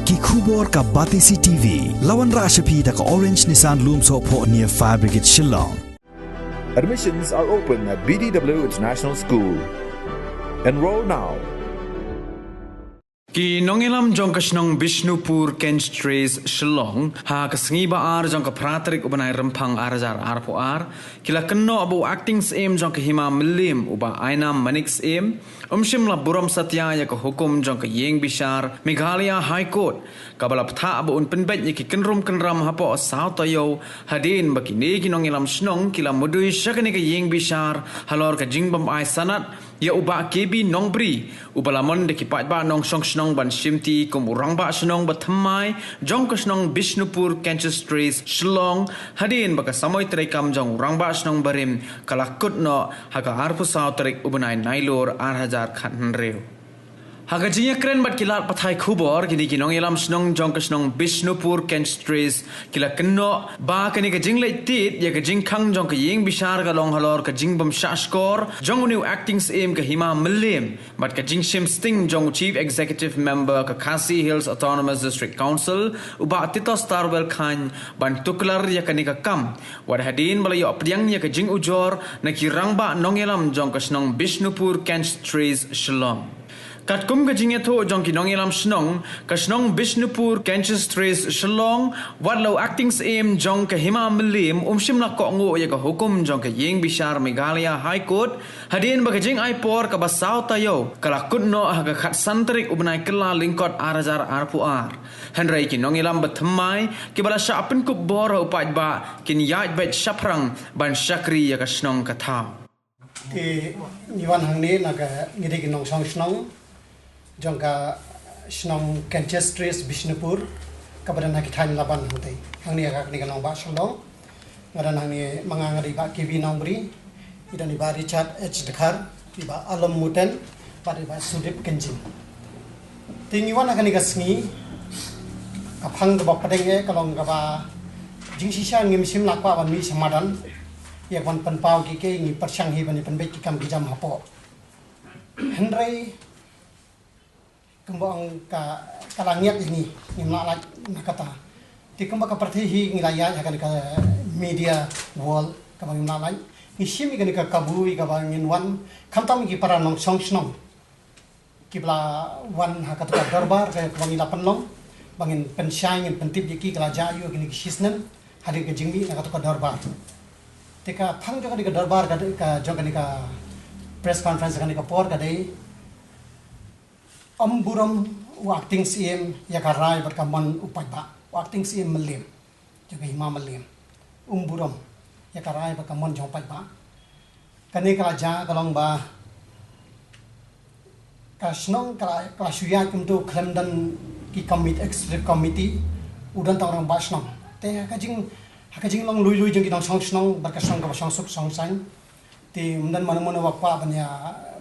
Ki khubor ka Batisi TV. Lawan Rashapi da ka Orange Nissan Lumso po near Fire Brigade Shillong. Admissions are open at BDW International School. Enroll now. Ki nongilam jong kasnong Bishnupur Kent Trace Shillong ha kasengiba ar jong ka pratrik ubanay rempang arajar arpo ar kila kenno abu acting aim jong ka hima milim uba ainam manix aim shimla buram satya ya ka hukum jong ka yeng bishar Meghalaya High Court kabala ptha abu un penbet ya ki kenrum kenram hapo sao tayo hadin baki ne ki nongilam snong kila mudui shakani ka yeng bishar halor ka jingbam ai sanat ya uba kebi nongbri ubalamon de ki patba nong song snong ban shimti kum urang ba snong bathamai jong ka snong Bishnupur Kansas Trace Shillong hadin baka samoy trekam jong urang ba snong barim kalakut no haga arpu sao trek ubunai nailor 8000 khan reu haga jinya kren bat kilat pathai khubor kini kinong ilam snong jong ka snong Bishnupur Kansas Trace kila kenno ba kani ka jinglei tit ya ka jingkhang jong ka yeng bishar ka long halor ka jingbam shashkor jong new acting aim ka hima milim bat ka jingshim sting jong chief executive member ka Khasi Hills Autonomous District Council uba tito starwell khan ban tuklar ya kani ka kam wad hadin balayo apdiang ya ka jing ujor na kirang ba nong ilam jong ka snong Bishnupur Kansas Trace Shillong kat kum ka jinge tho jong ki nong ilam snong ka snong Bishnupur Kansas Trace Shillong wadlo acting aim jong ka hima milim shimla ko ngo ya ka hukum jong ka yeng bishar Meghalaya High Court hadin ba ka jing ai por ka basau tayo kala kunno ha ka khat santrik ubnai kala lingkot arajar arpu ar henrai ki nong ilam bathamai ki bala sha apin kup bor upaj ba kin yaj bet shaprang ban shakri ya ka snong ka tha ti niwan hangni na ka ngiri ki nong song snong jongka snong Kansas Trace Bishnupur kabadan haki thain laban hutai hangni agak ni kanong ba Shillong ngaran hangni mangangari ba kibi nongbri idan iba Richard H Dekhar iba Alam Muten pada iba Sudip Kenjin tingiwan akan igasngi kapang ba padenge kalong ba jingsisa ngim sim lakwa ban mi samadan ya ban panpau ki ke ngi persyang hi ban penbet ki kam kijam hapo henry kembang ka kalangiat ini ngimla nakata ti kembang ka parthi ngilaya akan ka media wall ka bang nalai ngishim ni ka kabui ka bang wan khamtam ki para nong song snong kibla wan hakata darbar ka bang ila panlong bangin pensyang pentip ki kala jayu kini kisnan hari ka jingmi nakata ka darbar tika phang jo ka darbar ka jo ka press conference ka por ka dei buram acting CM ya karai berkaman upai ba acting CM melim juga hima melim buram ya karai berkaman jompai ba kani kala ja kalong ba kasnong kala suya kumtu klemdan ki executive committee udan tawang ba snong te hakajing long lui jeng kitang song snong berkasong ka song suk song san ti mundan mana wakpa banya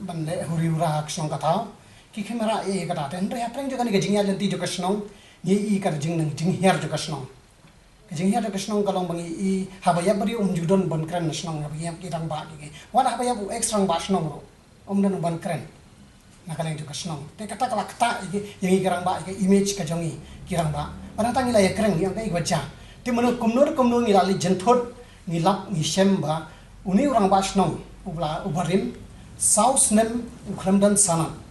ban le huri ura snong katau ki kamera kata ten re apreng juga ni gajing ya lenti juga snong ye kar jing nang jing her juga snong gajing her juga snong kalong bangi habaya bari judon ban kren snong habaya kirang ba ki wala habaya bu extra ba snong ro dan ban kren nakaleng juga snong te kata kala kata yang kirang ba image ka jongi kirang ba panatang ila ya kren yang kai baca te manu kumnur ngilali jenthot ngilap ngisem ba uni orang ba snong ubarim saus nem ukramdan sana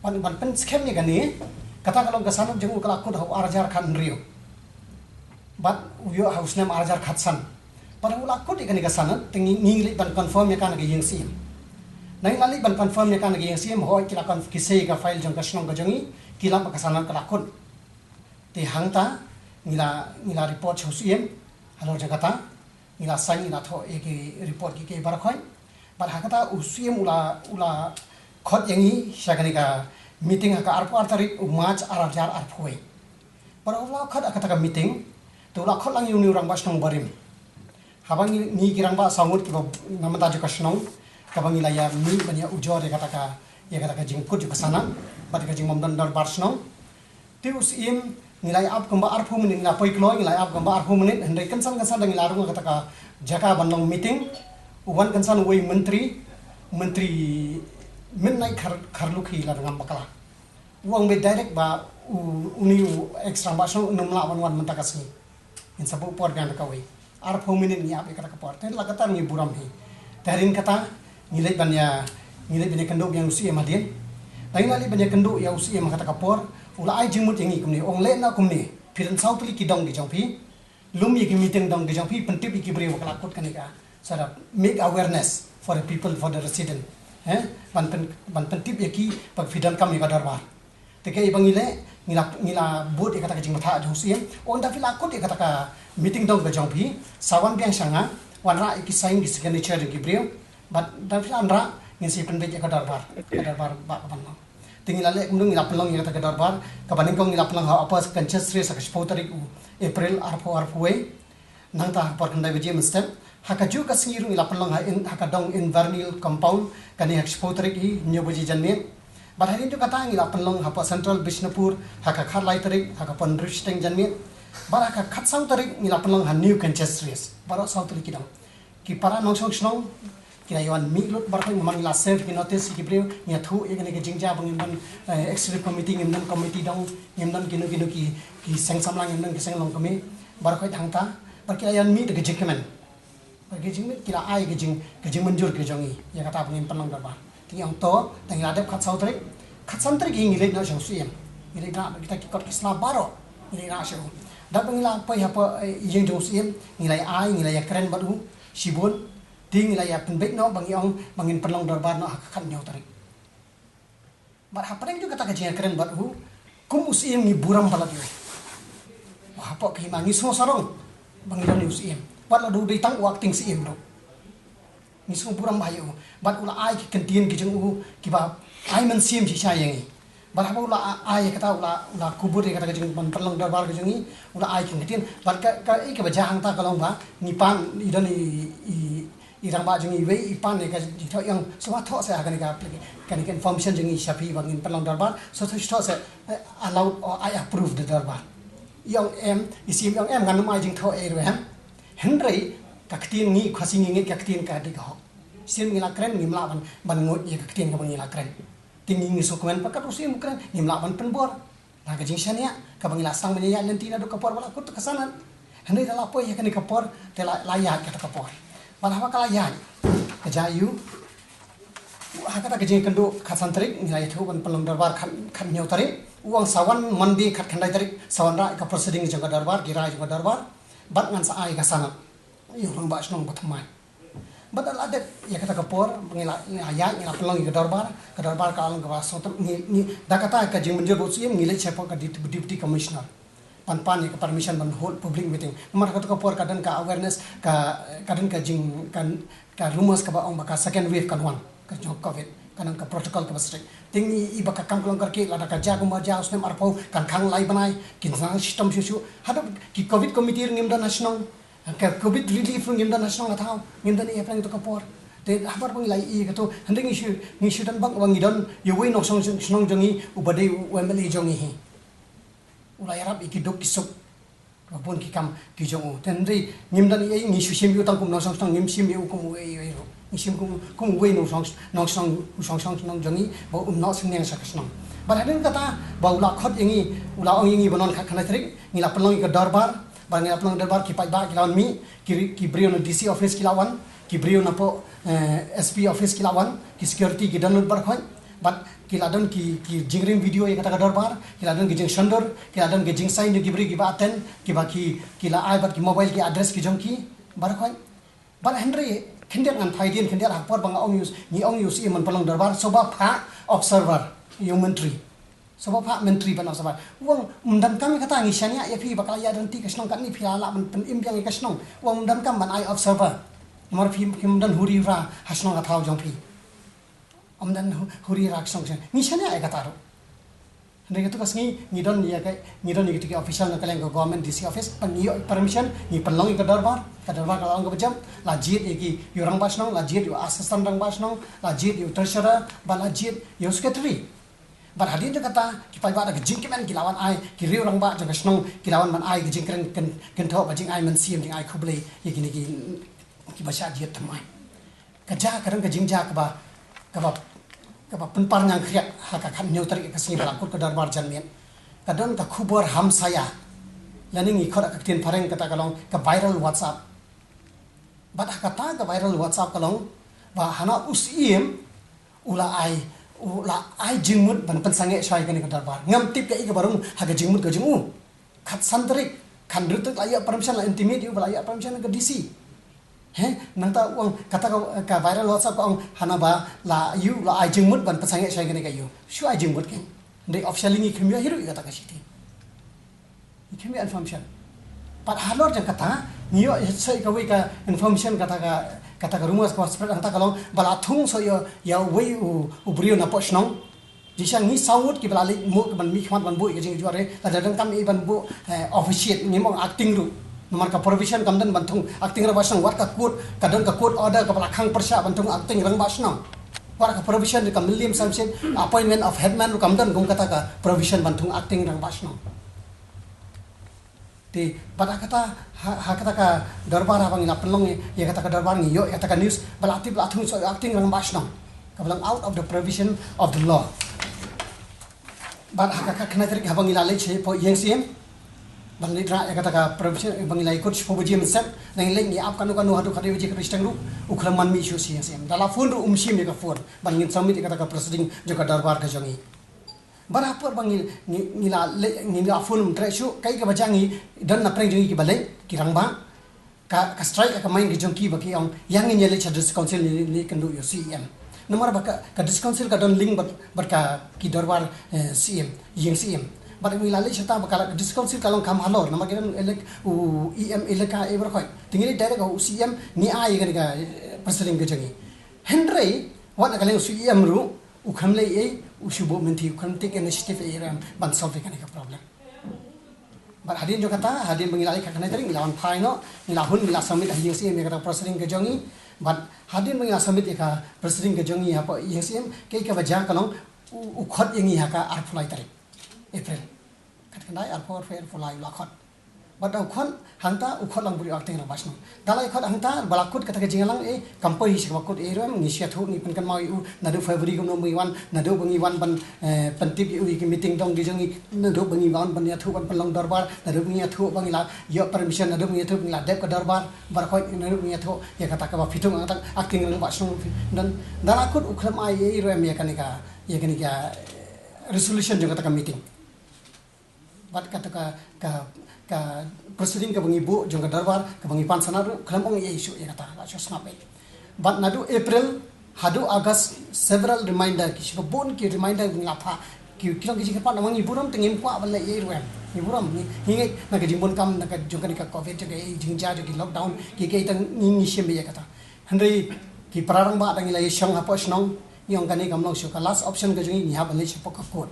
ban pen scam ni gani kata kalau kesanap jeng ukala kut hau arajar khan rio bat uyo haus nem arajar khatsan pada ulakut ikani kesanap tingi ngili ban confirm ya kan ge sim nai lali ban confirm ya kan ge sim hoi kila kan kisei ka file jeng kasnong ka jongi kila pa kesanap kalakut ti hangta ngila report husiem halo jagata ngila sign ngila tho eki report ki ke barakhoi bat hakata usiem ula khot yangi syagani ka meeting ka arpu artarik umaj arajar arpoi para ula khot akata ka meeting to ula khot lang yuni urang bas nong barim habang ni kirang ba sangut ki namata jo kasnong kabang ila ya mi banya ujor ya kata ka jingkut jo kasana bat ka jingmom dan dar barsnong ti usim nilai ap kamba arpu menit nilai poi klo nilai ap kamba arpu menit hendai kansan dang larung kata ka jaka bandong meeting uwan kansan wei menteri midnight kharlukhi la ngam bakala uang be direct ba uni extra basno numla wan mentakasni in sabu por gan kawi ar phominin ni ape kata kapor ten lagata ni buram hi tarin kata nilai banya kendo yang usia madin lain lali banya kendo yang usia kata kapor ula ai jimut yang ikum ni ong le na kum ni piran sau pili kidong di jongpi lum yi meeting dong di jongpi pentip iki beri wakalakut kanika sara make awareness for the people, for the resident ban pentip yaki pag fidan kam ika darbar teke ibang ngila bud ikata ka jingmatha jongsi on da filakut ikata ka meeting dong ka jongpi sawan biang sanga wanra iki sign di signature di brio but da filandra ngin si penbej ka darbar ba ban tingila le kumdung ngila pelong ikata ka darbar ka baning kong ngila pelong ha apa kanches re sa spotarik April arpo we nang ta por kandai beje step hakaju ka singiru ngila pelong ha in hakadong invernal compound kani expotarik i nyoboji janmen Barharin tu kata ngila penlong hapa Central Bishnupur haka kharlai tarik haka Pondrish teng janmin bar haka khatsau tarik ngila penlong ha New Conchestries barok sau tarik kidang ki para nongsong snong kira yawan milut barkhoi memang ngila serve ki notice ki brio nya thu ekane ke jingja bangimban executive committee ngimdan committee dong ngimdan kinu ki seng samlang ngimdan ki seng long kami barkhoi thangta bar kira yawan mi de ke jikmen bagi jing kira ai ke jing menjur ke jongi ya kata bangim penlong darbar yang to tang adep khat sautrik ngilek na siem ngilek na kita kikot kisna baro ngilek na sio da bangila pai hapa yeng jong siem ngilai ai ngilai kren badu sibun ting ngilai penbek no bangiong bangin penlong darbar no khat nyau tarik bar hapreng ju kata ka kren badu kum usiem ni buram balak yo wah apa ki mangi so sarong bangila ni usiem wat la du dei tang wakting siem do ni sung puram bayo bat ula ai ki kentien ki jeng ki ba ai man sim si cha yang bat ha ula ai kata ula kubur kata jeng man perlong darbar ki jengi ula ai ki kentien bat ka i ke bajang ta kalong ba ni pan idan i rang ba jengi we i pan ne ka di tho yang so tho sa ka ni ka kan information jengi shapi bangin perlong darbar so tho sa allowed or I approve the darbar yang isim yang ngan mai jeng tho e re henry kaktin ngi khasi ngi kaktin ka di ka sim ngila kren ngimla ban ngot ye kaktin ka ngila kren tingi ngi sokumen pakat usim kren ngimla ban penbor na ka jingsania ka ngila sang menya lentina do kapor bala kut kasanan henry dala po ye ka ni kapor te layak ka kapor bala ha ka layak ka jayu ha ka jing kendo khasantrik ngila thu ban pelong darbar khan nyau tarik uang sawan mandi khat khandai tarik sawan ra ka proceeding jaga darbar gira jaga darbar bat ngan sa ai ka sanat yung orang bahas nong berteman. Betul ada ya kata kapor ngila ayat ngila pelong ke darbar ka alang ke bahasa ni dah kata ka jing menjur botsim ngila siapa ka deputy commissioner pan ke permission ban hold public meeting mar kata kapor kadang ka awareness kadang ka jing kan ka rumors ka ba ong baka second wave kan wan ka jok covid kadang ka protocol ka basrik tingi iba ka kang kolong karke lada ka jago ma jaos nem arpo kan khang lai banai kin system susu hadap ki covid committee ngim dan national COVID relief ngim dan nasional tahu ngim dan ia plan itu kapor te habar bang lai i kato hending isu dan bang bang idon yoi no song jongi ubade wemeli jongi hi ulai arab ikidok kisuk babon kikam ki jongu tenri ngim dan ia ngisu sim yu tang kum no song ngim sim yu kum we ngisim kum we no song jongi bo no sing yang sakasnong barhaden kata baula khot yangi ula ong yangi banon khana trik ngila pelong ke darbar Bangnya pelong darbar ki paiba kilawan mi ki brio no DC office kilawan ki brio na po SP office kilawan ki security ki download bar khoi bat kiladon ki jingring video ye kata darbar kiladon ki jing shandor kiladon ki jing sign ki brio ki baten ki baki kila ai bat ki mobile ki address ki jongki bar khoi bar henry kendian an thaidin kendian hakpor bang ong use iman pelong darbar soba pha observer human tree sebab hak menteri pan sebab uang mendan kami kata ngisanya ya pi bakal ya dan ti kasnong kan ni pila la pen imbiang kasnong uang mendan kam ban ai observer nomor pi mendan huri ra hasnong ka thau jong pi mendan huri ra kasnong ngisanya ai kata ro ndek tu kasngi ngidon ya kai ngidon ni ki official na kaleng government DC office pan ni permission ni penlong ke darbar kalau ang bejam lajit ki yorang basnong lajit yo assistant rang basnong lajit yo treasurer ba lajit yo secretary Barhadin tu kata kipai ba da jing kemen kilawan ai ki riu rang ba jang snong kilawan man ai jing kren ken tho ba jing ai man sim jing ai khuble ye gini ki basha diet thamai kaja karang ka jing ja ka ba penpar nyang kriak ha ka khan nyau tarik ka sini balakut ka darbar janmen kadon ka khubor ham saya laning ikhor ka tin pareng kata kalong ka viral WhatsApp bat kata ka viral WhatsApp kalong ba hana usiem ula ai jingmut ban pensange shai kan ka darbar ngam tip ka i ka barung haga jingmut ka jingu khat santrik kan rutuk laya permission la intimate yu laya permission ka DC nangta uang kata ka viral WhatsApp ka hana ba la yu la ai jingmut ban pensange shai kan ka yu shu ai jingmut kan dei officially ni khimya hiru kata ka siti khimya information pat halor jang kata niyo sai ka we ka information kata ka rumas ka spread anta kalong bala thung so ya we u brio na posnong jisang ni saut ki bala mo ban mi khmat ban bu ke jing juare la dadang kam i ban bu officiate ni mong acting ru nomor ka provision kam dan ban thung acting ra basang wat ka court kadang ka court order ka bala khang persya ban thung acting rang basnong war ka provision ka milliam samsen appointment of headman kam dan gum kata ka provision ban thung acting rang basnong ti pada kata kata ka darbar abang ina pelong ya kata ka darbar ngi yo kata ka news balati balatung so acting rang basnong ka belang out of the provision of the law bar ka kena tarik abang ila le che po yeng sim bang lidra ya kata ka provision bang ila ikut po buji mesem nang leng ni ap kanu hadu khade buji kristang ru ukhram man mi shu sim dala phone ru umsim ni ka phone bang ngin samit kata ka presiding jo ka darbar ka jongi barapur bang ngila phone tre shu kai ka bajangi dan na preng jongi ki balai ki rangba ka strike ka main ki jongki ba ki ong yang ni le chadus council ni kendu yo CM nomor ba ka council ka don link bar ka ki darbar CM yeng CM bar ngila le chata ba ka council kalong kam halor nomor kiran elek u EM eleka e bar khoi tingini direct u CM ni ai ka president ka jongi henry wat ka le CM ru ukham le e ushubo menti ukham take initiative e ram ban solve ka problem bar hadin jo kata hadin mengilai ka kana tari ngilawan phai no ngilahun ngila summit hi CM ka president ka jongi but hadin mengila summit ka president ka jongi apa CM ke ka baja kalong ukhot yengi ha ka arfulai tari April kat kanai arfor fair fulai lakhot but ukhon hangta ukhot lang buri acting na basno dalai khot hangta balakut kata ka jingalang e kampoi hi sakmakut e ram ni sia thu ni pen kan mau u na do February kum no mi wan na do bangi wan ban pentip u ki meeting dong di jongi na do bangi wan ban ya thu ban long darbar na do bangi thu bangi la yo permission na do bangi thu bangi la dep ka darbar bar khoi na do bangi thu ya kata ka ba fitung ang acting lang basno dan dalakut ukhram ai e ram ya kanika resolution jo kata ka meeting bat kata ka proceeding ka bangi bu jong ka darbar ka bangi pan sanaru khlambong ye issue ya kata la chosna pe but nadu April hadu August several reminder ki bon ki reminder ngla pha ki kilong ki ka pa namangi buram tengim kwa bal ye ruem ni buram ni hinge na ka jimbon kam na ka jong ka covid ka e jingja jo ki lockdown ki tang ni shem ya kata handai ki pararang ba dang ila yong ha posnong yong ka ni kamlong shu ka last option ka jongi ni ha bal chepok ka court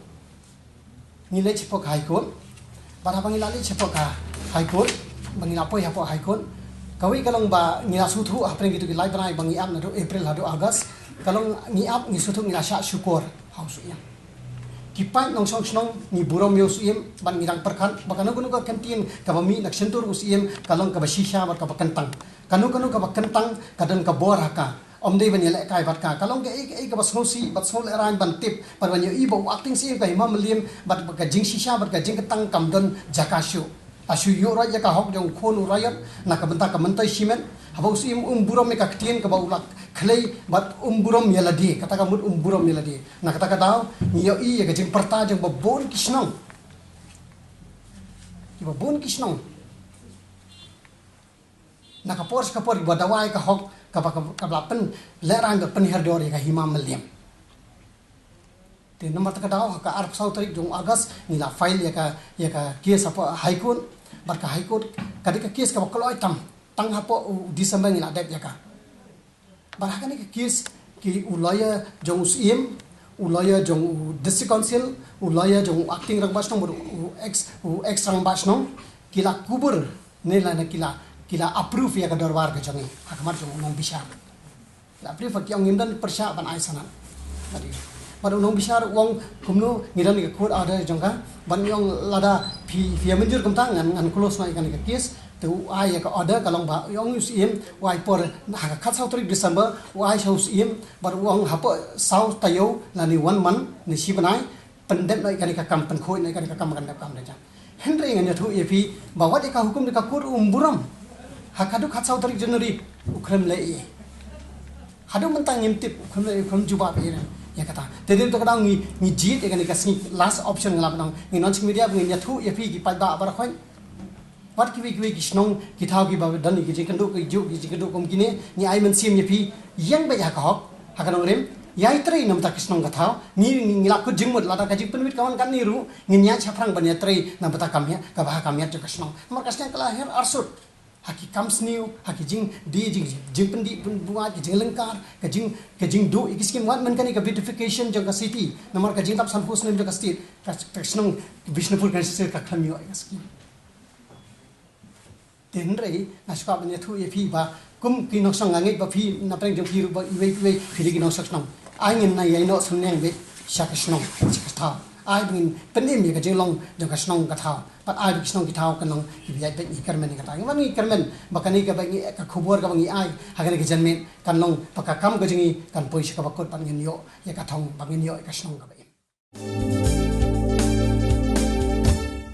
ni le chepok high court para pangilali chepok ka high court bangila poi hapo high court kawi kalong ba ngila suthu apreng gitu ki live banai bangi am na do April hado August kalong ni ap ni suthu ngila sha syukur haus ya kipai nong song snong ni burom yo suim ban ngirang perkan bakano kuno ka kantin ka bami nak sentur usim kalong ka basisha bar ka bakantang kanu ka bakantang kadang ka bor haka omdei ban yele kai bat ka kalong ke e ka basnosi bat sol ran ban tip par ban yo i bo acting sim ka imam lim bat ka jing shisha bat ka jing ketang kamdon jakashu asu yo ra ya ka hok jong khon urayat na ka benta ka mentai simen habau sim burom me ka ktien ka baulak khlei bat burom yeladi kata ka mut burom yeladi na kata ka daw yo i ka jing perta jong bon kisnong ki bon kisnong na ka por badawai ka hok kablapen lerang pen herdor ka himam meliam te nomor ta daw ka arp sau tarik jong August nila file ya ka case apa high court bar ka high court kadika case ka koloi tang hapo December nila dep ya ka bar ka ni case ki ulaya jong sim ulaya jong district council ulaya jong acting rang basnong ex rang basnong kila kubur nila na kila approve ya ka darbar ka jangi hakmar jong nong bisar la approve ki ong imdan persya ban ai sana tadi pada nong bisar wong kumno ngiran ka court order jongka ban yong lada fi menjur kamtang ngan close na ikan ka case tu ai ka order kalong ba yong usim wai por ha khat sau 3 December wai sau usim bar wong hapo sau tayo la ni 1 month ni si banai pendem noi kan kam penkhoi noi kan kam kam dah. Henry nganya thu epi bawa deka hukum deka kur umburam. Hakadu khatsau tarik Januari ukram lei. Hadu mentang ngintip ukram jubab ira. Ya kata. Tedin to kadang ni jit kan kasni last option ngalap nang ni non media ngin yathu epi ki pada bar khoi. Wat ki ki snong ki thau ki ba dan ki jikandu ki ju ki jikandu kom kini ni ai men sim epi yang ba ya ka hok hakanong rem yai trei nam ta kisnong ka thau ni ngilap ku jingmut lada ka jing penwit kawan kan ni ru nginya chaprang ban ya trei nam ta kamya ka ba kamya tu kisnong mar kasnya kala her arsut haki comes new haki jing di jing pendi buat ki jing lengkar ka jing do ikiskim wat man kan ka beautification jong ka city namar ka jing tap sampus nem jong ka state ka kisnong Bishnupur kan sir ka khamyo ikiskim tenrei nasuka ban ya thu epi ba kum ki nok sang ngai ba phi na preng jong phi ru ba iwe phi ki nok sak nong ai ngin na yai no sun neng be sak snong chik tha ai bin penim ye ka jing long jong ka snong ka tha pat ai ki snong ki tha ka nong ki bi ai be ni kermen ka ta ngi kermen ba kan ni ka ba ngi ka khubor ka ba ngi ai ha ka ni ki janmen kan long pa ka kam ka jingi kan poi ka ba kot pan ngin yo ye ka thong ba ngin yo ka snong ka ba